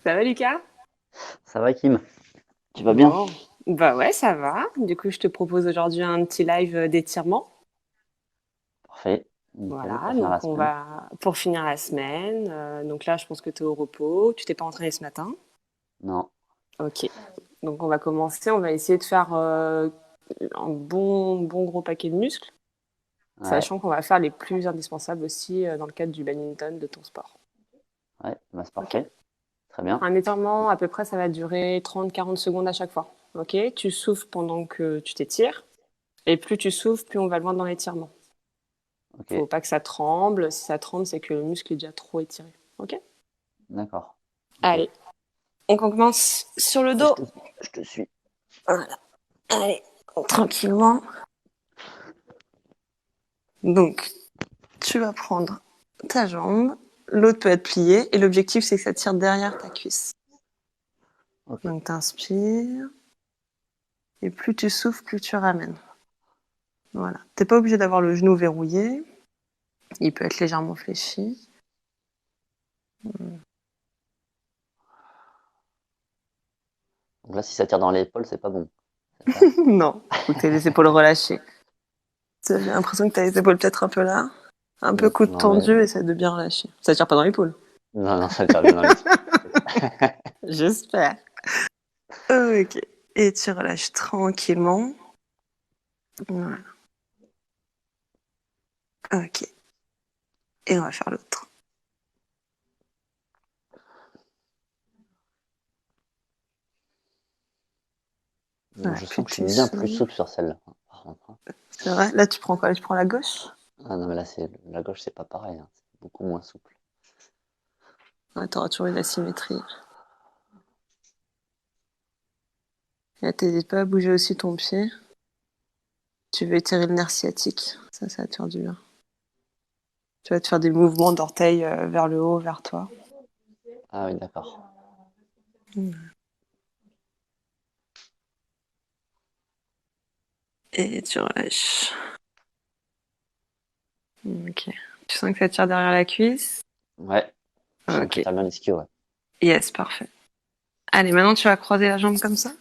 Ça va, Lucas? Ça va, Kim? Tu vas bien? Bon, bah ouais, ça va. Du coup, je te propose aujourd'hui un petit live d'étirement. Parfait. Nickel. Voilà, Pour finir la donc on semaine? va pour finir la semaine. Donc là, je pense que tu es au repos. Tu t'es pas entraîné ce matin. Non. Ok. Donc on va commencer. On va essayer de faire un bon gros paquet de muscles, Ouais. sachant qu'on va faire les plus indispensables aussi dans le cadre du badminton de ton sport. Ouais. Bah, c'est Ok. parfait. Très bien. Un étirement, à peu près, ça va durer 30-40 secondes à chaque fois. Ok. Tu souffles pendant que tu t'étires. Et plus tu souffles, plus on va loin dans l'étirement. Faut Ok. pas que ça tremble. Si ça tremble, c'est que le muscle est déjà trop étiré. Ok. D'accord. Ok. Allez, on commence sur le Je dos. te, je te suis. Voilà. Allez, tranquillement. Donc, tu vas prendre ta jambe. L'autre peut être pliée. Et l'objectif, c'est que ça tire derrière ta cuisse. Ok. Donc, t'inspires. Et plus tu souffles, plus tu ramènes. Voilà. T'es pas obligé d'avoir le genou verrouillé. Il peut être légèrement fléchi. Donc là, si ça tire dans l'épaule, c'est pas bon. C'est ça? Non, faut que t'aies les épaules relâchées. J'ai l'impression que t'as les épaules peut-être un peu là. Un peu coude Non, mais... tendu, essaie de bien relâcher. Ça tire pas dans l'épaule. Non, non, ça tire bien dans l'épaule. J'espère. Ok. Et tu relâches tranquillement. Voilà. Ok. Et on va faire l'autre. Non, Voilà. je Plus sens que je suis tu bien plus souffles. souple sur celle-là. Par contre, hein. C'est vrai. Là, tu prends quoi? Tu prends la gauche? Ah non, mais là, la gauche, c'est pas pareil, hein. C'est beaucoup moins souple. Ouais, t'auras toujours une asymétrie. Et t'hésites pas à bouger aussi ton pied. Tu veux étirer le nerf sciatique. Ça va te faire du bien. Tu vas te faire des mouvements d'orteils vers le haut, vers toi. Ah oui, d'accord. Et tu relâches. Ok. Tu sens que ça tire derrière la cuisse? Ouais. Je sens que ça Ok. tire bien l'ischio, ouais. Yes, parfait. Allez, maintenant tu vas croiser la jambe comme ça.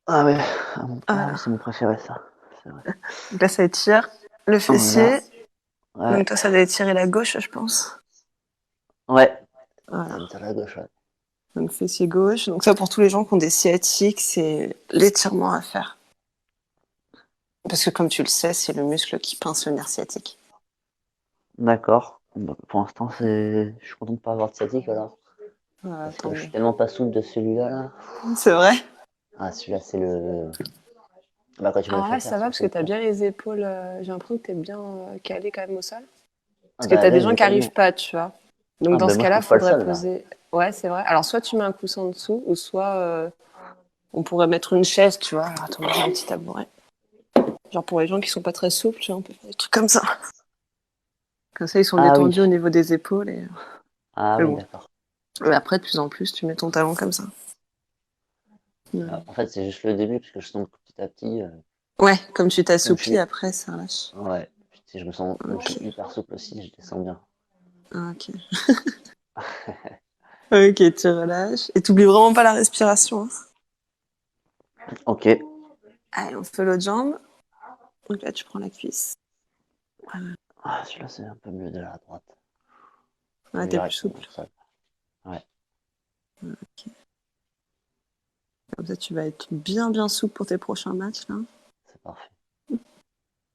Ah ouais. Ah oui, Voilà. c'est mon préféré, ça. C'est vrai. Donc là, ça étire le Voilà. fessier. Ouais. Donc toi, ça doit étirer la gauche, je pense. Ouais. Ça Voilà. me tire la gauche, ouais. Donc fessier gauche. Donc ça, pour tous les gens qui ont des sciatiques, c'est l'étirement à faire. Parce que comme tu le sais, c'est le muscle qui pince le nerf sciatique. D'accord. Bah, pour l'instant, je suis content de pas avoir de sciatique alors. Voilà, Parce tant que je suis mieux. tellement pas souple de celui-là là. C'est vrai. Ah, celui-là, c'est le. Bah, quand tu me le Alors fais là, faire, ça va c'est le parce que truc t'as là. bien les épaules. J'ai l'impression que t'es bien calé quand même au sol. Ah, Parce que bah t'as là, des je gens l'ai qui pas mis. arrivent pas, tu vois. Donc Ah, dans bah ce moi, je cas-là, touche pas le faudrait sol là. poser. Ouais, c'est vrai. Alors soit tu mets un coussin en dessous, ou soit on pourrait mettre une chaise, tu vois. Alors, attends, j'ai un petit tabouret. Genre pour les gens qui sont pas très souples, tu vois, on peut faire des trucs comme ça. Comme ça, ils sont Ah oui. détendus au niveau des épaules. Et... Ah Mais oui, bon. d'accord. Et après, de plus en plus, tu mets ton talon comme ça. Ah, Ouais, en fait, c'est juste le début, parce que je sens que petit à petit, ouais, comme tu comme je t'assouplis, suis. après, ça lâche. Ouais. Si je me sens, comme je Ok. suis hyper souple aussi, je descends bien. Ok. Ok, tu relâches. Et t'oublies vraiment pas la respiration, hein. Ok. Allez, on fait l'autre jambe. Donc là, tu prends la cuisse. Ah, celui-là, c'est un peu mieux de la droite. Ouais, Mieux t'es plus directement souple. au sol. Ouais, Ok. Comme ça, tu vas être bien souple pour tes prochains matchs, là. c'est parfait.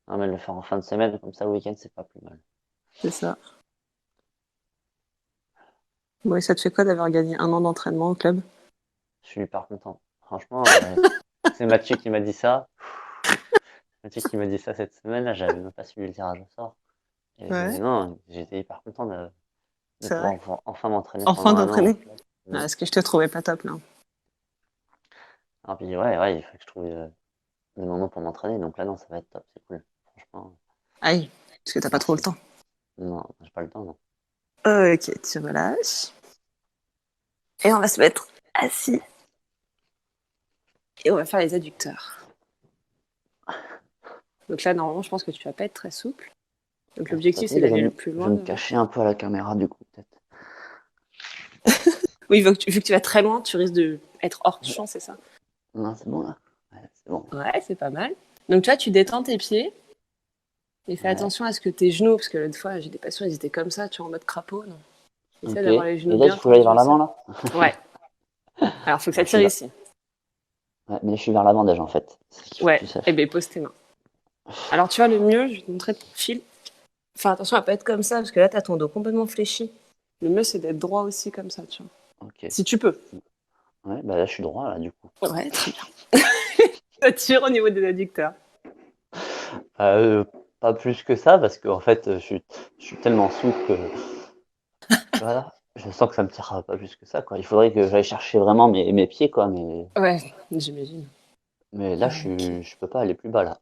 Ah, mais le faire en fin de semaine, comme ça, le week-end, c'est pas plus mal. C'est ça. Bon, et ça te fait quoi d'avoir gagné 1 an d'entraînement au club? Je suis hyper content. Franchement, c'est Mathieu qui m'a dit ça. Mathieu qui m'a dit ça cette semaine, là, j'avais même pas suivi le tirage au sort. Et Ouais, non, j'étais hyper content de c'est pouvoir vrai. enfin m'entraîner Enfin pendant un an. d'entraîner. Mm. Ouais, parce que je te trouvais pas top, là. Alors, puis ouais, il faut que je trouve des moments pour m'entraîner. Donc là, non, ça va être top, c'est cool. Franchement, Aïe, parce que t'as pas trop le merci. temps. Non, j'ai pas le temps, non. Ok, tu relâches. Et on va se mettre assis. Et on va faire les adducteurs. Donc là, normalement, je pense que tu vas pas être très souple. Donc Ah, c'est pour ça. l'objectif, Tu c'est sais que d'aller le plus je loin. vais me cacher un peu à la caméra, du coup, peut-être. Oui, vu que tu vas très loin, tu risques d'être hors champ, c'est ça? Non, c'est bon là. Ouais, c'est bon. Ouais, c'est pas mal. Donc, tu vois, tu détends tes pieds et fais Ouais. attention à ce que tes genoux, parce que l'autre fois, j'ai des patients, ils étaient comme ça, tu vois, en mode crapaud. Non. Essaie Ok. d'avoir les Et genoux là, il bien faut que j'aille vers tendus aussi. l'avant là. Ouais. Alors, faut que ça Je suis tire là. ici. Ouais, mais je suis vers l'avant déjà en fait. C'est ce qu'il faut que Ouais. tu saches. Eh bien, pose tes mains. Alors, tu vois, le mieux, je vais te montrer ton fil. Fais attention à pas être comme ça, parce que là, t'as ton dos complètement fléchi. Le mieux, c'est d'être droit aussi, comme ça, tu vois. Ok. Si tu peux. Ouais, bah là, je suis droit là du coup. Ouais, très bien. Ça tire au niveau des adducteurs. Euh, Pas plus que ça parce qu'en fait, je suis tellement souple que voilà. Je sens que ça me tirera pas plus que ça quoi. Il faudrait que j'aille chercher vraiment mes pieds quoi. Ouais, j'imagine. Mais là, Ok. je peux pas aller plus bas là.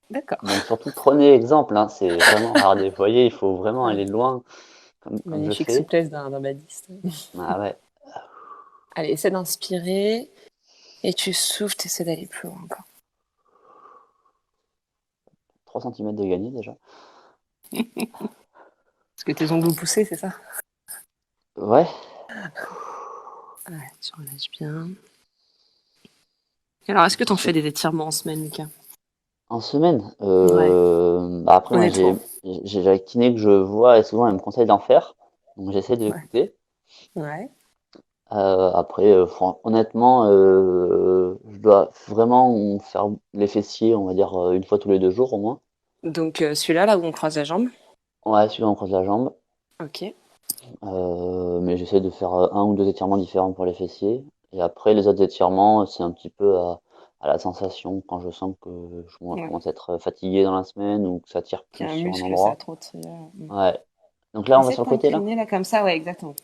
D'accord. Donc surtout prenez exemple, hein, c'est vraiment, regardez, vous voyez, il faut vraiment Ouais. aller loin comme je Magnifique fais. souplesse d'un badiste. Ah ouais, Allez, essaie d'inspirer et tu souffles, tu essaies d'aller plus loin encore. 3 centimètres de gagné déjà. Parce que tes ongles poussés, c'est ça? Ouais, Ouais, tu relâches bien. Alors, est-ce que t'en fais des étirements en semaine, Lucas? en semaine. Ouais, Bah après moi honnêtement. j'ai la kiné que je vois et souvent elle me conseille d'en faire. Donc j'essaie de Ouais. l'écouter. Ouais. Après, honnêtement, je dois vraiment faire les fessiers, on va dire, une fois tous les 2 jours au moins. Donc, celui-là, là où on croise la jambe. Ouais, celui-là on croise la jambe. Ok. Mais j'essaie de faire un ou deux étirements différents pour les fessiers. Et après, les autres étirements, c'est un petit peu à la sensation quand je sens que je Ouais. commence à être fatigué dans la semaine ou que ça tire Qu'il plus y a un sur un muscle, ça endroit. trotte. Ouais. Donc là, on va Essaie de sur le côté là? t'incliner là comme ça, ouais, exactement.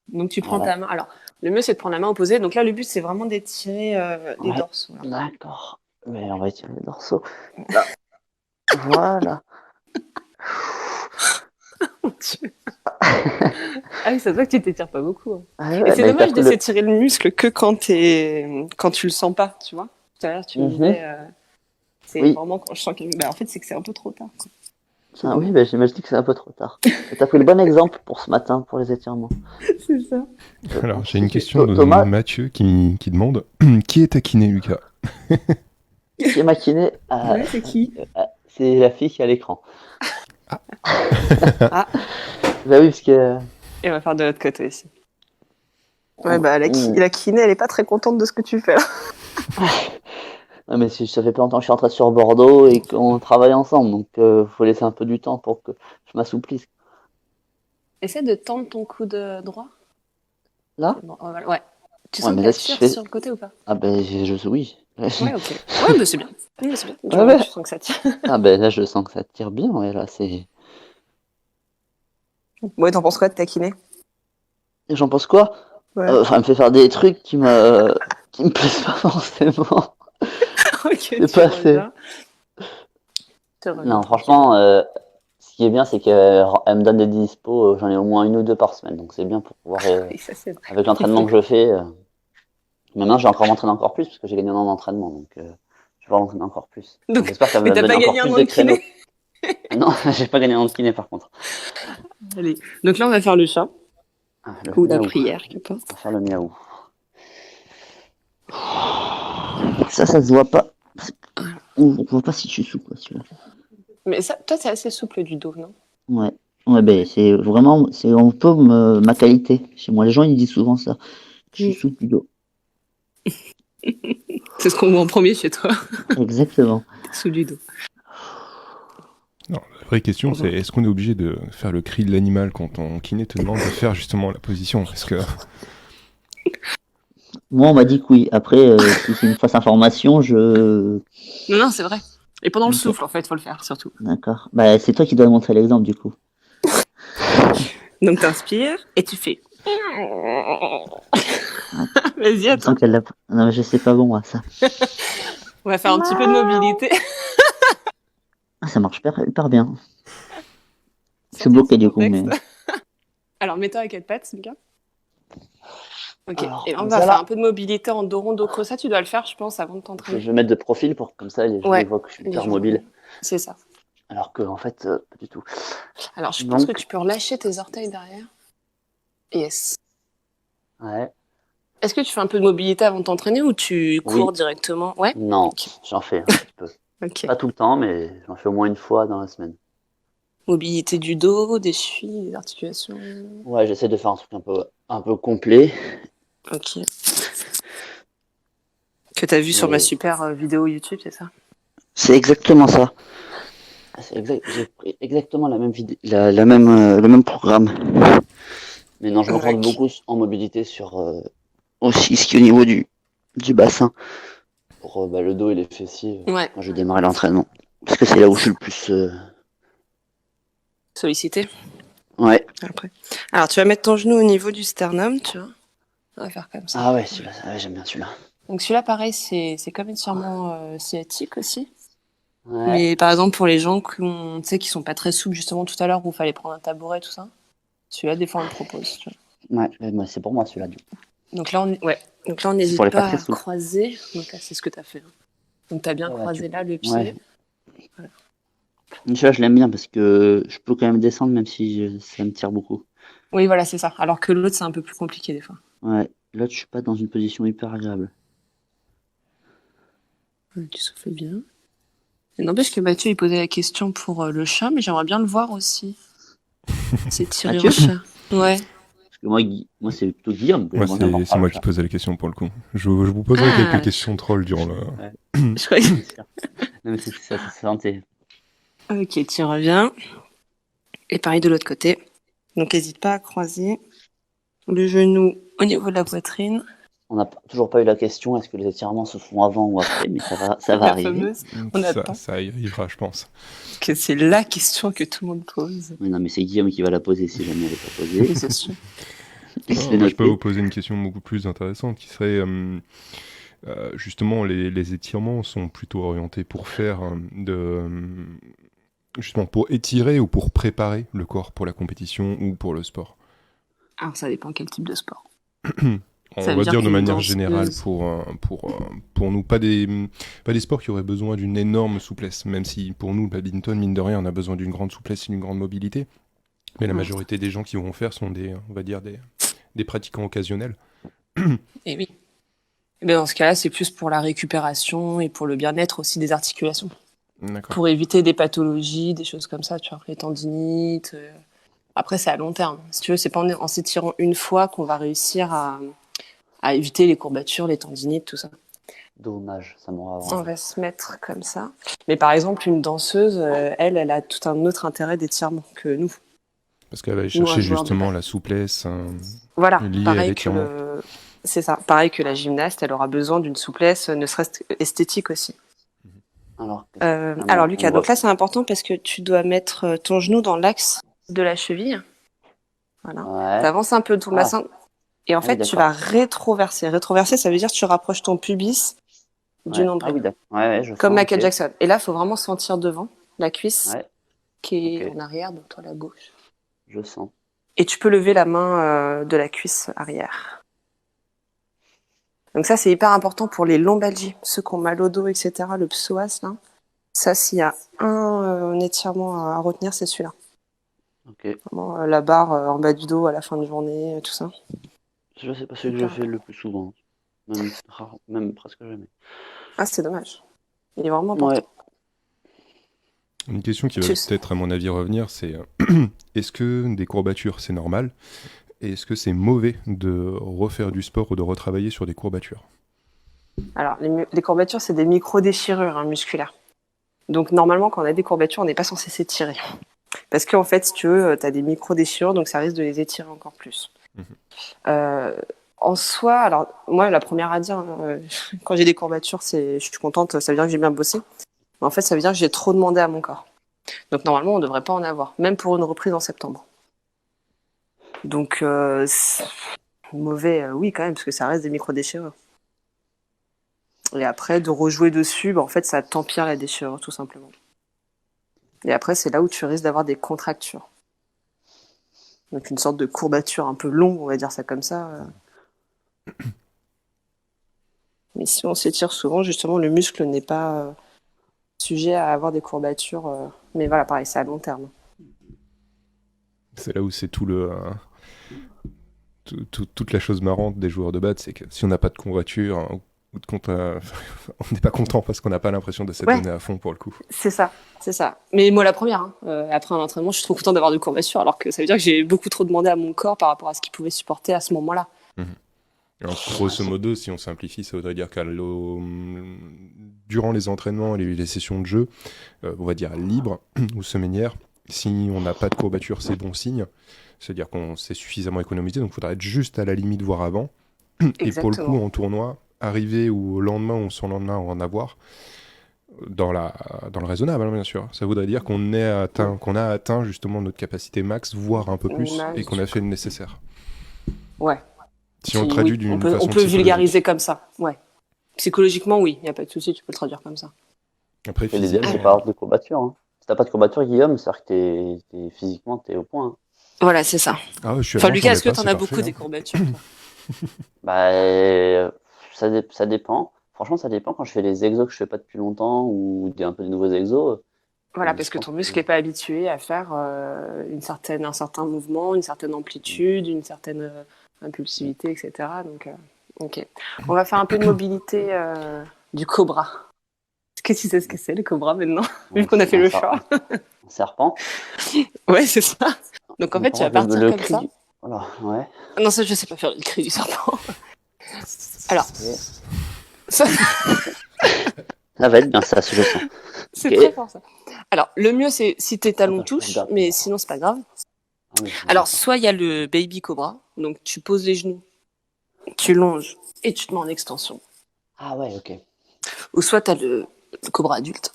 Donc tu Ah prends ouais. ta main. Alors, le mieux c'est de prendre la main opposée. Donc là, le but c'est vraiment d'étirer les Ouais. dorsaux. Là. D'accord. Mais on va étirer les dorsaux. Là. Voilà. Mon Dieu. Ah oui, ça se voit que tu t'étires pas beaucoup. Hein. Ah Et ouais, c'est bah, dommage de après le. s'étirer le muscle que quand tu le sens pas, tu vois. Tout à l'heure, tu me Mhm. disais, c'est Oui. vraiment quand je sens que. Bah, en fait, c'est que c'est un peu trop tard. Quoi. C'est Ah oui, dommage. bah, j'imagine que c'est un peu trop tard. Mais t'as pris le bon exemple pour ce matin, pour les étirements. C'est ça. Alors, j'ai une Si tu... question de Thomas, Mathieu qui demande qui est taquiné, Lucas? qui est maquiné, Ouais, c'est qui? c'est la fille qui est à l'écran. Ah, Bah oui, parce que et on va faire de l'autre côté aussi. Ouais, on, bah on- la kiné, elle est pas très contente de ce que tu fais là. ouais, mais ça fait pas longtemps que je suis rentré sur Bordeaux et qu'on travaille ensemble, donc faut laisser un peu du temps pour que je m'assouplisse. Essaie de tendre ton coude droit. Là? C'est bon, voilà. Ouais. Tu Ouais, sens mais là qu'elle si je tire fais, sur le côté ou pas? ah ben oui. Ouais, ok. Ouais, bah c'est bien. Ouais, c'est bien. Du Ouais, moment que ouais. tu sens que ça tire. Ah ben là je sens que ça tire bien, ouais là c'est. Ouais, t'en penses quoi de ta kiné? Et j'en pense quoi? Ouais. Enfin, elle me fait faire des trucs qui me plaisent pas forcément. Ok, C'est tu pas assez. reviens. Tu reviens Non, tranquillement. franchement, ce qui est bien, c'est qu'elle me donne des dispos, j'en ai au moins une ou deux par semaine, donc c'est bien pour pouvoir, Et ça, c'est vrai. avec Il l'entraînement faut. que je fais, maintenant je vais encore m'entraîner encore plus, parce que j'ai gagné un an d'entraînement, donc je vais m'entraîner encore plus. Donc Donc, j'espère qu'elle mais va me t'as donner pas encore gagné un plus an de de kiné? créneaux. Non, j'ai pas gagné un an de kiné par contre. Allez. Donc là, on va faire le chat. Ah, le Ou la miaou. prière, On qu'importe. va faire le miaou. Ça se voit pas. On voit pas si je suis souple, celui-là. Mais ça, toi, c'est assez souple du dos, non? Ouais. Ouais, ben, c'est vraiment, c'est un peu ma qualité. Chez moi, les gens, ils disent souvent ça. Je suis Mm. souple du dos. C'est ce qu'on voit en premier chez toi. Exactement. T'es sous du dos. Non, la vraie question, c'est Mhm. est-ce qu'on est obligé de faire le cri de l'animal quand ton kiné te demande de faire justement la position? Parce que Moi, on m'a dit que oui. Après, si c'est une fausse information, je. Non, non, c'est vrai. Et pendant le Ok, souffle, en fait, faut le faire, surtout. d'accord. Bah, c'est toi qui dois montrer l'exemple, du coup. Donc, t'inspires et tu fais. Ah, Vas-y, il à me semble toi. qu'elle l'a. Non, mais je sais pas bon, moi, ça. On va faire un petit peu de mobilité. Ah, ça marche hyper bien. Je suis Sortir bloqué, son du coup, contexte. mais. Alors, mets-toi à quatre pattes, Mika. Ok. Alors, Et là, on comme va ça, faire un là, peu de mobilité en dos rond, dos creux. Ça, tu dois le faire, je pense, avant de je t'entraîner. vais mettre de profil pour que, comme ça, les gens, ils Ouais, voient que je suis les hyper gens. mobile. C'est ça. Alors que, en fait, pas du tout. Alors, je pense que Donc, tu peux relâcher tes orteils derrière. Yes. Ouais. Est-ce que tu fais un peu de mobilité avant de t'entraîner ou tu Oui. cours directement? Ouais. Non, Ok. j'en fais un petit peu. Ok. Pas tout le temps, mais j'en fais au moins une fois dans la semaine. Mobilité du dos, des chevilles, des articulations. Ouais, j'essaie de faire un truc un peu complet, Ok. Que t'as vu sur ma mais super vidéo YouTube, c'est ça? c'est exactement ça. J'ai pris exactement la même le même programme. Mais non, je me concentre Ok. beaucoup en mobilité sur aussi ce qui est au niveau du bassin pour le dos et les fessiers Ouais. quand je démarre l'entraînement. Parce que c'est là où je suis le plus. Sollicité. Ouais. Après. Alors, tu vas mettre ton genou au niveau du sternum, tu vois. On va faire comme ça. Ah ouais, celui-là, ouais, j'aime bien celui-là. Donc celui-là, pareil, c'est comme étirement sciatique aussi. Ouais, Mais par exemple, pour les gens tu sais, qui sont pas très souples, justement, tout à l'heure, où il fallait prendre un tabouret, tout ça, celui-là, des fois, on le propose. Tu vois. ouais, mais c'est pour moi celui-là. Donc là, ouais. Donc là, on C'est pour n'hésite les pas pas très à souples. croiser. Donc là, c'est ce que tu as fait. Hein. Donc tu as bien Ouais, croisé là le ouais. pied. Voilà. Celui-là, je l'aime bien parce que je peux quand même descendre même si ça me tire beaucoup. Oui, voilà, c'est ça. Alors que l'autre, c'est un peu plus compliqué des fois. Ouais, là, je suis pas dans une position hyper agréable. Tu souffles bien. Et n'empêche que Mathieu, il posait la question pour le chat, mais j'aimerais bien le voir aussi. C'est tiré en Mathieu? chat. Ouais. Parce que moi c'est plutôt Guillaume que Moi, j'aimerais bien voir c'est par le moi qui chat. posais la question pour le coup. Je vous poserai quelques Ah, questions troll durant le. Ouais, je crois c'est que... sûr. Non, mais c'est ça, c'est santé. Ok, tu reviens. Et pareil de l'autre côté. Donc, n'hésite pas à croiser le genou au niveau de la poitrine. On n'a toujours pas eu la question, est-ce que les étirements se font avant ou après, mais ça va La arriver. fameuse, on attend. Ça y arrivera, je pense. Parce que c'est la question que tout le monde pose. Mais non, mais c'est Guillaume qui va la poser si jamais elle n'est pas Oui, posée. c'est sûr. Il se Non, fait moi, je peux vous noter. poser une question beaucoup plus intéressante qui serait justement les étirements sont plutôt orientés pour faire justement pour étirer ou pour préparer le corps pour la compétition ou pour le sport. Alors, ça dépend quel type de sport. Ça On veut va dire dire de qu'une manière générale danseuse... pour nous, pas des sports qui auraient besoin d'une énorme souplesse, même si pour nous, le badminton, mine de rien, on a besoin d'une grande souplesse et d'une grande mobilité. Mais la majorité des gens qui vont faire sont on va dire, des pratiquants occasionnels. Et oui. Et bien, dans ce cas-là, c'est plus pour la récupération et pour le bien-être aussi des articulations. D'accord. Pour éviter des pathologies, des choses comme ça, tu vois, les tendinites. Après, c'est à long terme. Si tu veux, c'est pas en s'étirant une fois qu'on va réussir à éviter les courbatures, les tendinites, tout ça. Dommage, ça m'aura On arrangé. va se mettre comme ça. Mais par exemple, une danseuse, elle a tout un autre intérêt d'étirement que nous. Parce qu'elle va aller Nous, un chercher joueur de justement base. la souplesse Voilà, liée à pareil que l'étirement. c'est ça. Pareil que la gymnaste, elle aura besoin d'une souplesse, ne serait-ce esthétique aussi. Alors, Alors on Lucas, donc voit. là c'est important parce que tu dois mettre ton genou dans l'axe de la cheville. Voilà. Ouais. T'avances un peu ton Ah, bassin et en ah oui, fait tu vas d'accord. rétroverser. Rétroverser, ça veut dire que tu rapproches ton pubis du Ouais. Ah nombril, oui, d'accord. Ouais, ouais, je comme sens, Michael ok. Jackson. Et là, il faut vraiment sentir devant la cuisse Ouais, qui ok, est en arrière, donc toi la gauche. je sens. Et tu peux lever la main de la cuisse arrière. Donc ça c'est hyper important pour les lombalgies, ceux qui ont mal au dos, etc. Le psoas là. Ça, s'il y a un étirement à retenir, c'est celui-là. Ok. Vraiment, la barre en bas du dos à la fin de journée, tout ça. Je sais pas ce que je Hyper fais le important. plus souvent. Même, même presque jamais. Ah, c'est dommage. Il est vraiment Ouais. important. Une question qui va Tu... peut-être à mon avis revenir, c'est est-ce que des courbatures c'est normal et est-ce que c'est mauvais de refaire du sport ou de retravailler sur des courbatures? Alors, les courbatures, c'est des micro-déchirures musculaires. Donc, normalement, quand on a des courbatures, on n'est pas censé s'étirer. Parce qu'en fait, si tu veux, tu as des micro-déchirures, donc ça risque de les étirer encore plus. Mhm. Euh, En soi, alors, moi, la première à dire, quand j'ai des courbatures, je suis contente, ça veut dire que j'ai bien bossé. Mais en fait, ça veut dire que j'ai trop demandé à mon corps. Donc normalement, on ne devrait pas en avoir, même pour une reprise en septembre. Donc mauvais, oui quand même, parce que ça reste des micro-déchirures. Et après, de rejouer dessus, en fait, ça t'empire la déchirure, tout simplement. Et après, c'est là où tu risques d'avoir des contractures. Donc une sorte de courbature un peu longue, on va dire ça comme ça. Mais si on s'étire souvent, justement, le muscle n'est pas sujet à avoir des courbatures. Mais voilà, pareil, c'est à long terme. C'est là où c'est toute la chose marrante des joueurs de badminton, c'est que si on n'a pas de courbature, hein, ou de compte, on n'est pas content parce qu'on n'a pas l'impression de s'être Ouais. donné à fond pour le coup. C'est ça, c'est ça. Mais moi, la première, hein. Après un entraînement, je suis trop contente d'avoir de courbatures, alors que ça veut dire que j'ai beaucoup trop demandé à mon corps par rapport à ce qu'il pouvait supporter à ce moment-là. Alors, grosso modo, si on simplifie, ça voudrait dire durant les entraînements et les sessions de jeu, on va dire libres ou semainières, si on n'a pas de courbature, c'est bon signe. C'est-à-dire qu'on s'est suffisamment économisé, donc il faudra être juste à la limite, voire avant. Et pour le coup, Exactement. en tournoi, arriver ou au lendemain ou son lendemain en avoir, dans le raisonnable, hein, bien sûr. Ça voudrait dire qu'on a atteint justement notre capacité max, voire un peu plus, et qu'on a fait le nécessaire. Ouais. Si on le traduit Oui, d'une on façon peut psychologique. vulgariser comme ça. Ouais. Psychologiquement, oui, il n'y a pas de souci, tu peux le traduire comme ça. Après, Et l'idéal, c'est physiquement, pas avoir de courbature. Hein. Si t'as pas de courbature, Guillaume, c'est-à-dire que physiquement, t'es au point. Hein. Voilà, c'est ça. ah ouais, je suis Enfin, avant, Lucas, j'en ai est-ce que pas, t'en c'est as parfait, beaucoup hein. des courbatures, toi? Bah, ça dépend. Franchement, ça dépend. Quand je fais les exos que je fais pas depuis longtemps ou un peu de nouveaux exos, Voilà, je parce que pense ton que... muscle n'est pas habitué à faire un certain mouvement, une certaine amplitude, une certaine impulsivité, etc. Donc, ok. On va faire un peu de mobilité du cobra. Est-ce que tu sais ce que c'est, le cobra, maintenant? Vu qu'on a fait le choix. Un serpent. Ouais, c'est ça. Donc, en fait, tu vas partir le comme cri ça. Voilà, ouais. Non, ça, je sais pas faire le cri du serpent. Alors, Ok. ça, Ça va être bien, ça, je sens. c'est Ok. très fort, ça. Alors, le mieux, c'est si tes talons Attends, je touchent, regarde. mais sinon, c'est pas grave. Ah oui, Alors, d'accord. soit il y a le baby cobra, donc tu poses les genoux, tu longes et tu te mets en extension. Ah ouais, ok. Ou soit tu as le cobra adulte.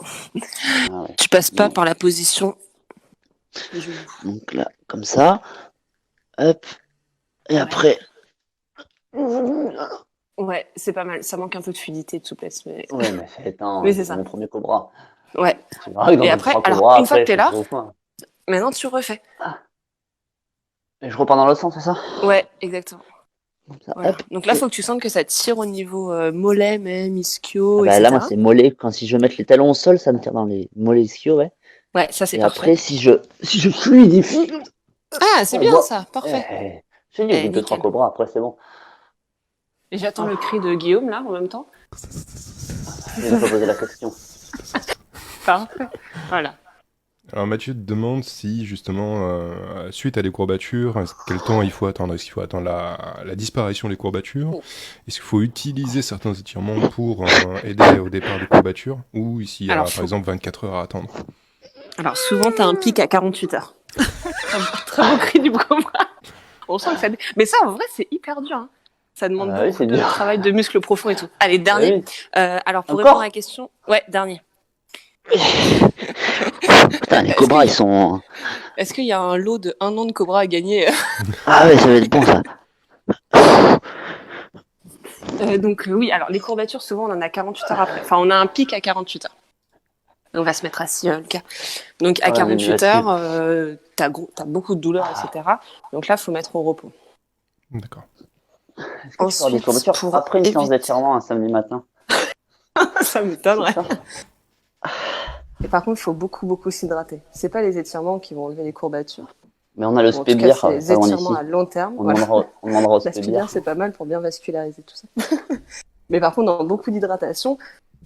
Ah ouais. Tu passes pas Donc, par la position des genoux. donc là, comme ça. Hop. Et après. Ouais, c'est pas mal. Ça manque un peu de fluidité et de souplesse, mais, Ouais, mais mais attends, c'est c'est ça. mon premier cobra. Ouais. Tu verras que dans Et deux, après, trois alors, cobras, une fois que après, t'es je là, serai au point. maintenant tu refais. Et je repars dans l'autre sens, c'est ça? Ouais, exactement. Comme ça, Voilà. hop. Donc là, Et... faut que tu sentes que ça tire au niveau mollet, même, Ah ischio, bah là, moi, etc. c'est mollet. Quand si je veux mettre les talons au sol, ça me tire dans les mollets ischios, ouais. Ouais, ça c'est Et parfait. après, si je fluidifie, Ah, c'est on bien voit. ça, parfait. J'ai dit, au bout de deux, trois Nickel. cobras, après, c'est bon. Et j'attends le cri de Guillaume là en même temps. Il n'a pas posé la question. Parfait. Voilà. Alors Mathieu te demande si justement, suite à des courbatures, quel temps il faut attendre? Est-ce qu'il faut attendre la disparition des courbatures? Est-ce qu'il faut utiliser certains étirements pour aider au départ des courbatures? Ou s'il y a Alors, par exemple 24 heures à attendre? Alors souvent, tu as un pic à 48 heures. Très beau cri du cobra. On sent que ça... Mais ça, en vrai, c'est hyper dur. Hein. Ça demande Ah oui, beaucoup c'est de dur. travail de muscles profonds et tout. Allez, dernier. Oui. Alors, pour Encore répondre à la question... Ouais, dernier. Putain, les Est-ce cobras, qu'il ils sont. est-ce qu'il y a un lot de 1 an de cobra à gagner? Ah ouais, ça va être bon, ça. Donc, oui, alors les courbatures, souvent, on en a 48 heures après. Enfin, on a un pic à 48 heures. On va se mettre assis, Lucas. Donc, à Ah ouais, mais 48 là-dessus. heures, t'as beaucoup de douleurs, etc. Donc là, il faut mettre au repos. D'accord. Est-ce que tu peux avoir des Ensuite, courbatures pour après une séance éviter... d'étirement un samedi matin? Ça m'étonnerait. C'est ça. Et par contre, il faut beaucoup s'hydrater. C'est pas les étirements qui vont enlever les courbatures. Mais on a le Bon, en tout cas, spébière, c'est les pas loin étirements d'ici. à long terme. On Voilà. demandera au La spébière, spébière. c'est pas mal pour bien vasculariser tout ça. Mais par contre, dans beaucoup d'hydratation,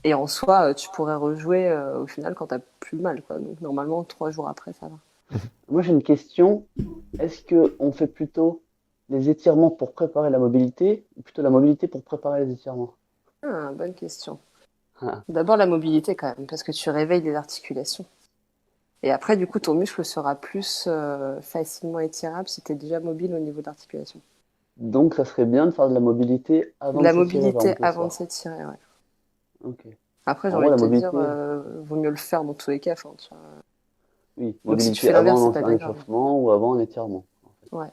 et en soi, tu pourrais rejouer au final quand t'as plus mal, quoi. Donc normalement, 3 jours après, ça va. Moi, j'ai une question. Est-ce que on fait plutôt les étirements pour préparer la mobilité ou plutôt la mobilité pour préparer les étirements? Ah, bonne question. Ah. D'abord la mobilité quand même, parce que tu réveilles les articulations. Et après, du coup, ton muscle sera plus facilement étirable si tu es déjà mobile au niveau de l'articulation. Donc, ça serait bien de faire de la mobilité avant De de la s'étirer, par mobilité exemple, le avant de soir. s'étirer, ouais. Ok. Après, j'ai En envie gros, de la te dire, mobilité, vaut mieux le faire dans tous les cas. Enfin, tu vois. oui, Donc si tu mobilité fais l'inverse, avant c'est pas un bien grave. échauffement ou avant un étirement. En fait. Ouais.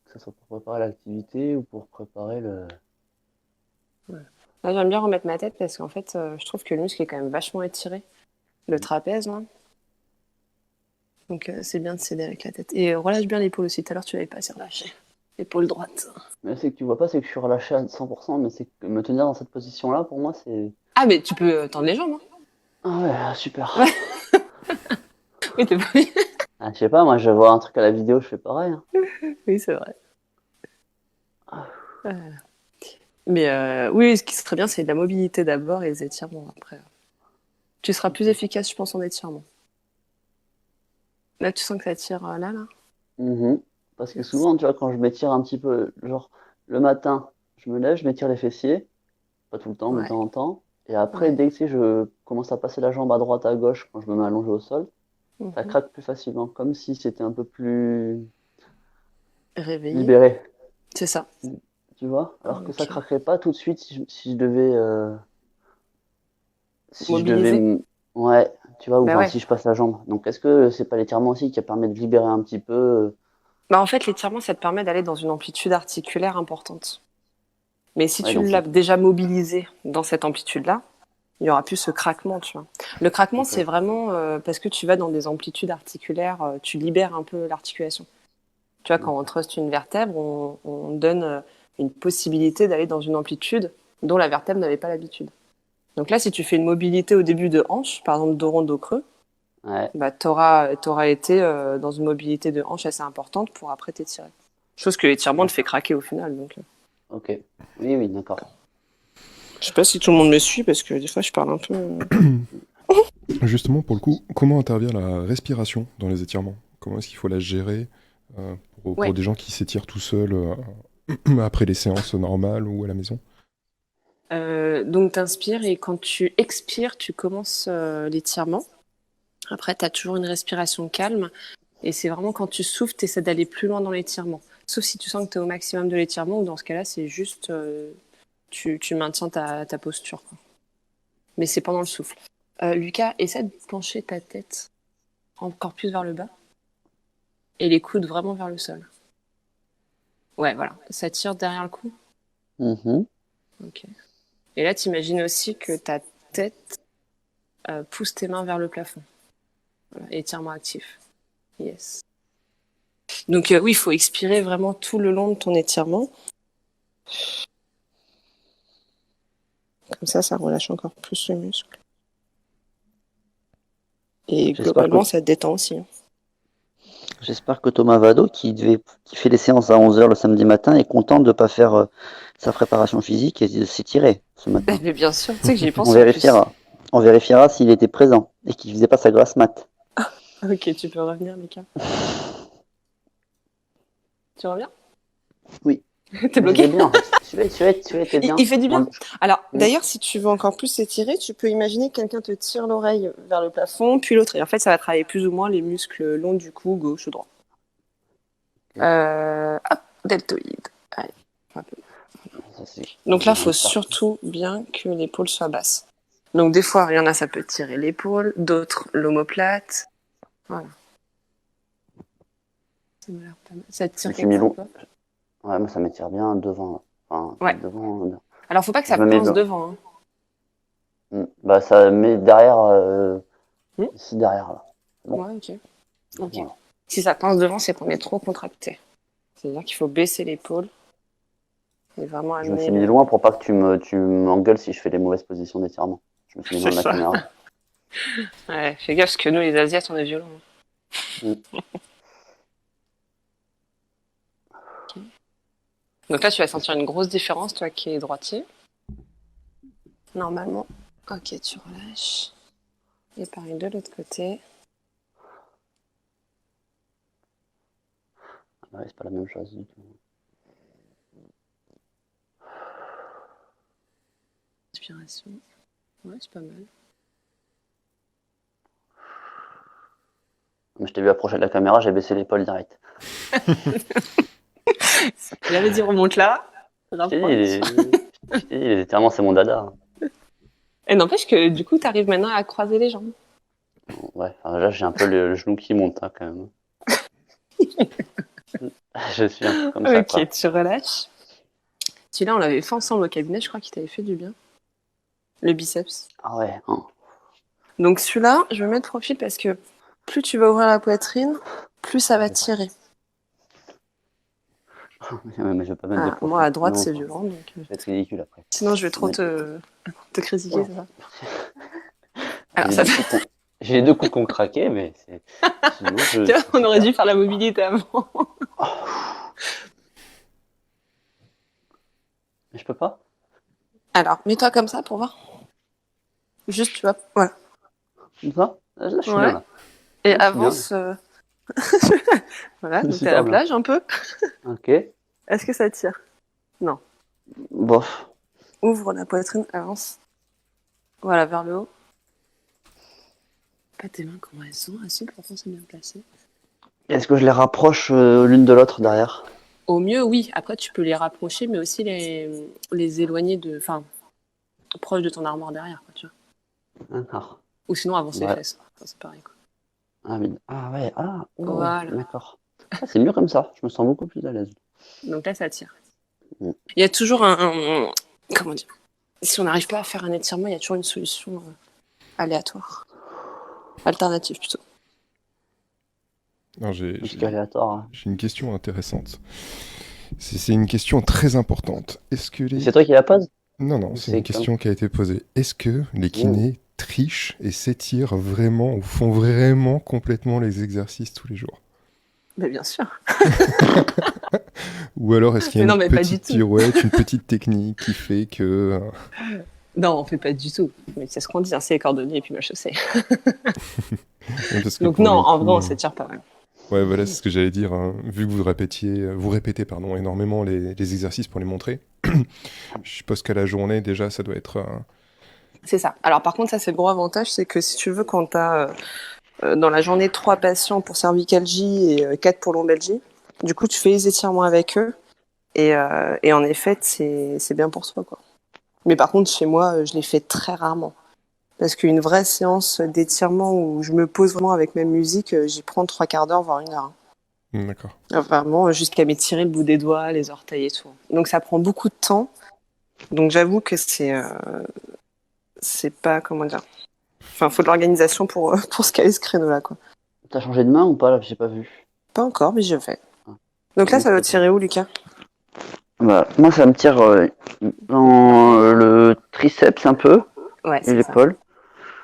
Que ce soit pour préparer l'activité ou pour préparer le. Ouais. Là, j'aime bien remettre ma tête parce qu'en fait, je trouve que le muscle est quand même vachement étiré. Le trapèze, là. Donc, c'est bien de s'aider avec la tête. Et relâche bien l'épaule aussi. Tout à l'heure, tu l'avais pas assez relâché. Épaule droite. Mais c'est que tu vois pas, c'est que je suis relâché à 100%, mais c'est que me tenir dans cette position-là, pour moi, c'est. Ah, mais tu peux tendre les jambes. Hein. Ah ouais, super. Ouais. Oui, t'es pas bien. Ah, je sais pas, moi, je vois un truc à la vidéo, je fais pareil. Hein. Oui, c'est vrai. Mais oui, ce qui serait bien, c'est de la mobilité d'abord et les étirements après. Tu seras plus efficace, je pense, en étirement. Là, tu sens que ça tire là. Mhm. Parce que souvent, tu vois, quand je m'étire un petit peu, genre le matin, je me lève, je m'étire les fessiers, pas tout le temps, mais de Ouais. temps en temps. Et après, Ouais. dès que tu sais, je commence à passer la jambe à droite, à gauche, quand je me mets allongé au sol, ça Mhm. craque plus facilement, comme si c'était un peu plus Réveillé, libéré, c'est ça. tu vois? Alors que ça Ok. craquerait pas tout de suite si je devais, Mobiliser. ouais, tu vois, ou Bah enfin, ouais. si je passe la jambe. Donc, est-ce que c'est pas l'étirement aussi qui permet de libérer un petit peu? Bah en fait, l'étirement, ça te permet d'aller dans une amplitude articulaire importante. Mais si Ouais, tu donc l'as c'est. déjà mobilisé dans cette amplitude-là, il y aura plus ce craquement, tu vois. Le craquement, Ok. c'est vraiment parce que tu vas dans des amplitudes articulaires, tu libères un peu l'articulation. Tu vois, quand on truste une vertèbre, on donne une possibilité d'aller dans une amplitude dont la vertèbre n'avait pas l'habitude. Donc là, si tu fais une mobilité au début de hanche, par exemple dos rond, dos creux, Ouais, bah, t'auras été dans une mobilité de hanche assez importante pour après t'étirer. Chose que l'étirement te fait craquer au final. Donc, ok. Oui, oui, d'accord. je sais pas si tout le monde me suit parce que des fois je parle un peu. Justement, pour le coup, comment intervient la respiration dans les étirements? Comment est-ce qu'il faut la gérer pour Ouais. des gens qui s'étirent tout seuls après les séances normales ou à la maison? Donc t'inspires et quand tu expires, tu commences l'étirement. Après, tu as toujours une respiration calme et c'est vraiment quand tu souffles, tu essaies d'aller plus loin dans l'étirement. Sauf si tu sens que tu es au maximum de l'étirement ou dans ce cas-là, c'est juste tu maintiens ta posture, quoi. Mais c'est pendant le souffle. Lucas, essaie de pencher ta tête encore plus vers le bas et les coudes vraiment vers le sol. Ouais, voilà. Ça tire derrière le cou. Mhm. Ok. Et là, t'imagines aussi que ta tête pousse tes mains vers le plafond. Voilà. Étirement actif. Yes. Donc oui, il faut expirer vraiment tout le long de ton étirement. Comme ça relâche encore plus le muscle. Et J'espère que, globalement, ça te détend aussi, hein. j'espère que Thomas Vado, qui fait les séances à 11 heures le samedi matin, est content de ne pas faire sa préparation physique et de s'étirer ce matin. Mais bien sûr, tu sais que j'y ai On pensé en plus. vérifiera. On vérifiera s'il était présent et qu'il faisait pas sa grasse mat. Ok, tu peux revenir, Mika. Tu reviens? Oui. T'es Mais je vais bloqué? bien en fait. Celui-là était Il, bien. il fait du bien. Alors, Mm. d'ailleurs, si tu veux encore plus s'étirer, tu peux imaginer que quelqu'un te tire l'oreille vers le plafond, puis l'autre. Et en fait, ça va travailler plus ou moins les muscles longs du cou, gauche ou droit. Ok. Hop, deltoïde. Allez, un peu. Ça, c'est Donc là, il faut une partie. surtout bien que l'épaule soit basse. Donc des fois, il y en a, ça peut tirer l'épaule, d'autres l'omoplate. Voilà. Ça m'a l'air pas mal. Ça te Je me tire suis quelque mis part, long. toi? Ouais, moi ça m'étire bien devant. Enfin, Ouais. devant. Alors, faut pas que ça Je me mets pince devant. devant, hein. Bah ça met derrière, Hmm. ici derrière là. Bon, Ouais, ok. Ok. voilà. Si ça pince devant, c'est qu'on est trop contracté. C'est-à-dire qu'il faut baisser l'épaule et vraiment Je me amener suis mis le. loin pour pas que tu m'engueules si je fais les mauvaises positions d'étirement. Je me suis mis loin C'est de la ça. caméra. Ouais, fais gaffe parce que nous, les Asiates, on est violents, hein. Mm. Ok. Donc là, tu vas sentir une grosse différence, toi qui es droitier. Normalement. Ok, tu relâches. Et pareil de l'autre côté. Ouais, c'est pas la même chose du tout. Inspiration. Ouais, c'est pas mal. Mais je t'ai vu approcher de la caméra, j'ai baissé l'épaule direct. Il avait dit remonte là. Je t'ai dit, Rapproche. les étirements c'est mon dada. Et n'empêche que du coup, tu arrives maintenant à croiser les jambes. Ouais, enfin, là j'ai un peu le genou qui monte hein, quand même. Je suis un peu comme ça quoi. Ok, tu relâches. Celui-là, on l'avait fait ensemble au cabinet, je crois qu'il t'avait fait du bien. Le biceps. Ah ouais, hein. Donc celui-là, je vais mettre profil parce que plus tu vas ouvrir la poitrine, plus ça va tirer. Mais je vais pas mettre de Ah, moi, profil, à droite, sinon c'est ça violent. Donc, va être ridicule après. sinon, je vais trop Mais- te critiquer, Oula. c'est ça. J'ai Alors, les ça deux coudes qu'on- j'ai les deux coudes qu'on craqué, mais sinon tu vois, on c'est aurait clair. dû faire la mobilité avant. Mais je peux pas. Alors, mets-toi comme ça pour voir. Juste, tu vois. Voilà. Comme ça? Là, je suis Ouais. bien là. Et Ouais, je suis bien. avance. Voilà, Je donc suis t'es à la super bien. plage un peu. Ok. Est-ce que ça tire? Non. Bof. Ouvre la poitrine, avance. Voilà, vers le haut. Pas tes mains, comment elles sont? Ah si, pourtant c'est bien placé. Est-ce que je les rapproche l'une de l'autre derrière? Au mieux, oui. Après, tu peux les rapprocher, mais aussi les éloigner de. Enfin, proche de ton armoire derrière, quoi, tu vois. D'accord. Ou sinon, avance les Ouais. fesses. Enfin, c'est pareil, quoi. Ah, mais... ah ouais, ah, oh, ouais, Voilà. d'accord. Ah, c'est mieux comme ça, je me sens beaucoup plus à l'aise. Donc là, ça tire. Mm. Il y a toujours comment dire? Si on n'arrive pas à faire un étirement, il y a toujours une solution aléatoire. Alternative, plutôt. Alors, Musique aléatoire. Hein. j'ai une question intéressante. C'est une question très importante. Est-ce que les... C'est toi qui la poses? Non, non, Ou c'est une c'est question qui a été posée. Est-ce que les Mmh. kinés trichent et s'étirent vraiment ou font vraiment complètement les exercices tous les jours? Mais bien sûr. Ou alors est-ce qu'il y a Mais non, une mais pas du petite tout. pirouette, une petite technique qui fait que... Non, on fait pas du tout. Mais c'est ce qu'on dit, hein, c'est les cordonniers et puis ma chaussée. parce que Donc pour non, le en coup, vrai, on s'étire pas mal. ouais, voilà, c'est ce que j'allais dire. Hein. Vu que vous répétez pardon, énormément les exercices pour les montrer, je suppose qu'à la journée, déjà, ça doit être... C'est ça. Alors par contre, ça c'est le gros avantage, c'est que si tu veux, quand tu as dans la journée 3 patients pour cervicalgie et 4 pour lombalgie, du coup tu fais les étirements avec eux et en effet c'est bien pour toi, quoi. Mais par contre chez moi, je les fais très rarement. Parce qu'une vraie séance d'étirement où je me pose vraiment avec ma musique, j'y prends 3/4 d'heure, voire 1 heure. D'accord. Vraiment jusqu'à m'étirer le bout des doigts, les orteils et tout. Donc ça prend beaucoup de temps. Donc j'avoue que c'est pas, comment dire, enfin, faut de l'organisation pour se caler ce créneau-là, quoi. T'as changé de main ou pas là? J'ai pas vu. Pas encore, mais je fais. Ah. Donc là, ça doit Ok. tirer où, Lucas? Bah, moi, ça me tire dans le triceps un peu Ouais, et c'est ça. l'épaule.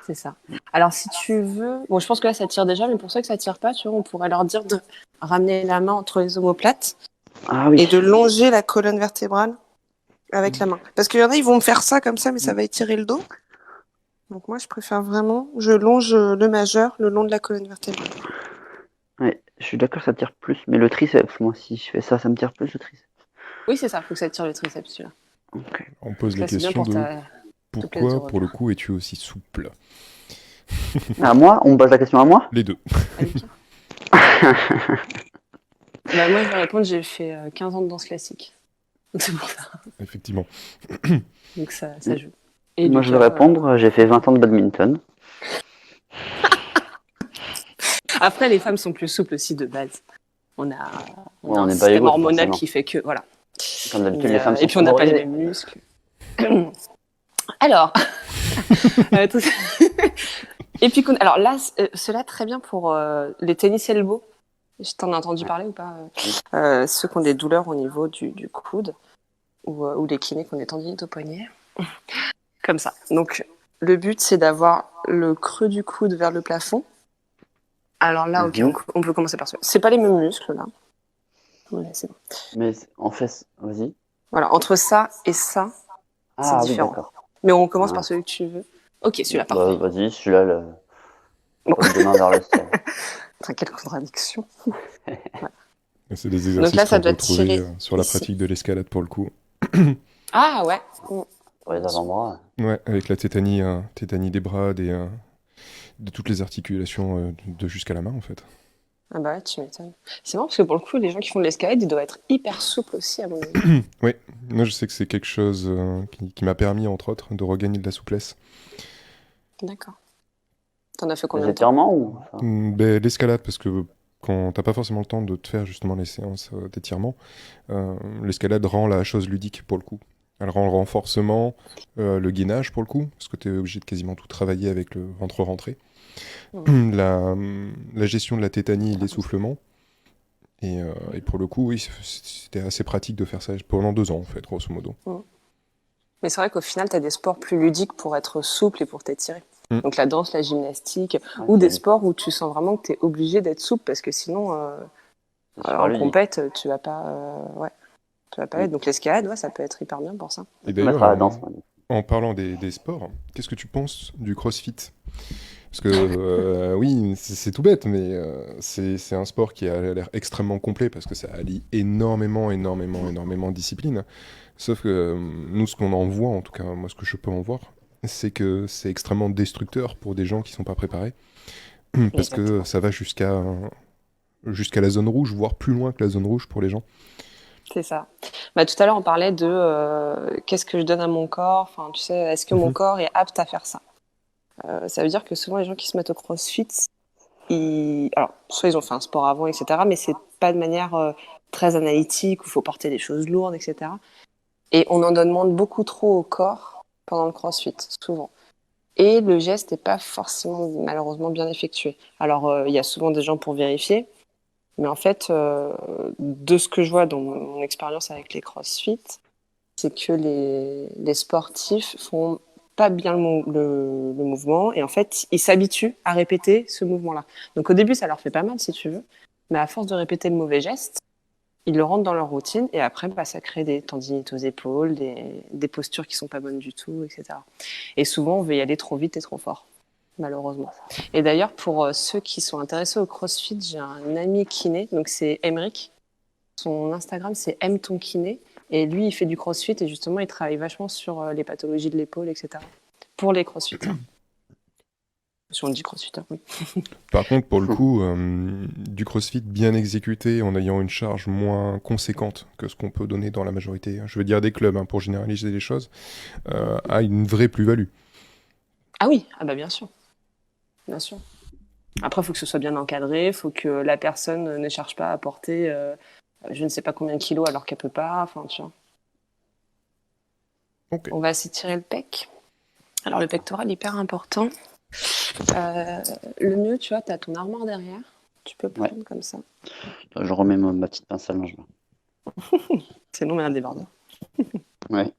C'est ça. Alors, si tu veux, bon, je pense que là, ça tire déjà, mais pour ceux que ça tire pas, tu vois, on pourrait leur dire de ramener la main entre les omoplates Ah oui. et de longer la colonne vertébrale avec la main. Parce qu'il y en a, ils vont me faire ça comme ça, mais ça va étirer le dos. Donc moi, je préfère vraiment, je longe le majeur le long de la colonne vertébrale. Ouais, je suis d'accord, ça tire plus. Mais le triceps, moi, si je fais ça, ça me tire plus le triceps. Oui, c'est ça, faut que ça tire le triceps, celui-là. Ok. On pose la Ça, c'est bien question pour de ta place de pourquoi, pour le repère. coup, es-tu aussi souple? À moi? On me pose la question à moi? Les deux. Ah, Lucas. Bah, moi, je vais répondre, j'ai fait 15 ans de danse classique. Donc, c'est pour ça. Effectivement. Donc, ça joue. Et Moi, je vais Lucas, répondre, j'ai fait 20 ans de badminton. après, les femmes sont plus souples aussi de base. On a, on Ouais, a on un n'est pas système égaux, hormonal forcément. qui fait que, voilà. Comme d'habitude, Mais, les femmes et sont puis, on n'a pas les favorisées. mêmes muscles. Alors, tout ça. Et puis, alors là, cela très bien pour les tennis elbow. Je t'en ai entendu parler ou pas? Ceux qui ont des douleurs au niveau du coude ou les kinés qui ont des tendinites au poignet. Comme ça. Donc, le but, c'est d'avoir le creux du coude vers le plafond. Alors là, ok, on peut commencer par ça. C'est pas les mêmes muscles, là. Ouais, c'est bon. Mais en fait, vas-y. Voilà, entre ça et ça, c'est Ah oui, différent. d'accord. Mais on commence Ah. par celui que tu veux. Ok, celui-là, Bah, parfait. vas-y, celui-là, le Bon. pose deux mains vers le ciel. Putain, quelle contradiction. Et c'est des Donc exercices là, ça qu'on peut doit retrouver tirer sur la ici. pratique de l'escalade pour le coup. Ah ouais. Pour les avant-bras. Ouais, avec la tétanie, tétanie des bras, de toutes les articulations de jusqu'à la main en fait. Ah bah ouais, tu m'étonnes. C'est marrant parce que pour le coup, les gens qui font de l'escalade, ils doivent être hyper souples aussi à mon avis. Oui, moi je sais que c'est quelque chose qui m'a permis entre autres de regagner de la souplesse. D'accord. T'en as fait Les combien de temps? étirements ou ça? Ben, l'escalade, parce que quand t'as pas forcément le temps de te faire justement les séances d'étirement, l'escalade rend la chose ludique pour le coup. Elle rend le renforcement, le gainage pour le coup, parce que tu es obligé de quasiment tout travailler avec le ventre rentré. La gestion de la tétanie et de l'essoufflement. Et pour le coup, oui, c'était assez pratique de faire ça pendant 2 ans, en fait, grosso modo. Mais c'est vrai qu'au final, t'as des sports plus ludiques pour être souple et pour t'étirer. Donc la danse, la gymnastique, ou des sports où tu sens vraiment que t'es obligé d'être souple parce que sinon, C'est super en ludique. compète, tu vas pas Ça va pas être. Donc l'escalade, ouais, ça peut être hyper bien pour ça. Et Je vais mettre d'ailleurs, à la danse, moi. en parlant des sports, qu'est-ce que tu penses du CrossFit? Parce que oui, c'est tout bête, mais c'est un sport qui a l'air extrêmement complet parce que ça allie énormément de disciplines. Sauf que nous, ce qu'on en voit, en tout cas moi, ce que je peux en voir, c'est que c'est extrêmement destructeur pour des gens qui sont pas préparés, parce que Exactement. ça va jusqu'à la zone rouge, voire plus loin que la zone rouge pour les gens. C'est ça. Bah, tout à l'heure, on parlait de qu'est-ce que je donne à mon corps. Enfin, tu sais, est-ce que mon Mhm. corps est apte à faire ça? Ça veut dire que souvent, les gens qui se mettent au CrossFit, alors, soit ils ont fait un sport avant, etc., mais c'est pas de manière très analytique où il faut porter des choses lourdes, etc. Et on en demande beaucoup trop au corps pendant le CrossFit, souvent. Et le geste n'est pas forcément, malheureusement, bien effectué. Alors, il y a souvent des gens pour vérifier, mais en fait, de ce que je vois dans mon expérience avec les CrossFit, c'est que les sportifs font pas bien le mouvement et en fait, ils s'habituent à répéter ce mouvement-là. Donc au début, ça leur fait pas mal si tu veux, mais à force de répéter le mauvais geste, ils le rentrent dans leur routine et après, bah, ça crée des tendinites aux épaules, des postures qui sont pas bonnes du tout, etc. Et souvent, on veut y aller trop vite et trop fort, malheureusement. Et d'ailleurs, pour ceux qui sont intéressés au CrossFit, j'ai un ami kiné, donc c'est Emeric. Son Instagram, c'est Aime ton kiné. Et lui, il fait du crossfit et justement, il travaille vachement sur les pathologies de l'épaule, etc. Pour les crossfitters. Si on dit crossfitter, oui. Par contre, pour le coup, du CrossFit bien exécuté en ayant une charge moins conséquente que ce qu'on peut donner dans la majorité, je veux dire des clubs, pour généraliser les choses, a une vraie plus-value. Ah oui, ah bah bien sûr. Bien sûr. Après, il faut que ce soit bien encadré, il faut que la personne ne cherche pas à porter je ne sais pas combien de kilos alors qu'elle peut pas. Enfin, tu vois. Ok. On va s'étirer le pec. Alors, le pectoral, hyper important. Le mieux, tu vois, tu as ton armoire derrière. Tu peux Ouais. prendre comme ça. Je remets ma petite pince à linge, là. C'est long, mais un débordeur. Ouais.